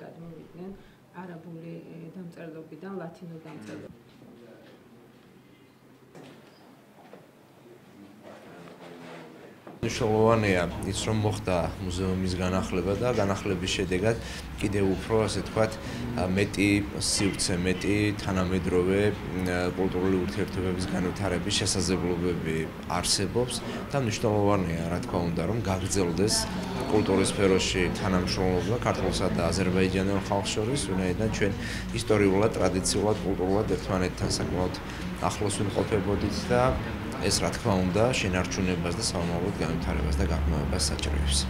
გადმოვიდნენ არაბული დამწერლობიდან ლათინურ დამწერლობამდე. მნიშვნელოვანია ის, რომ მოხდა მუზეუმის განახლება და განახლების შედეგად კიდევ უფრო, ასე ვთქვათ, მეტი სივრცე, მეტი თანამედროვე კულტურული ურთიერთობების განვითარების შესაძლებლობები არსებობს და მნიშვნელოვანია, რა თქმა უნდა, რომ გაგრძელდეს კულტურის სფეროში თანამშრომლობა ქართულსა და აზერბაიჯანელ ხალხს შორის, ვინაიდან ჩვენ ისტორიულად, ტრადიციულად, კულტურულად ერთმანეთთან საკმაოდ ახლოს ვიმყოფებოდით და ეს, რა თქმა უნდა, შენარჩუნებას და სამომავლოდ განვითარებას და გაღრმავებას საჭიროებს.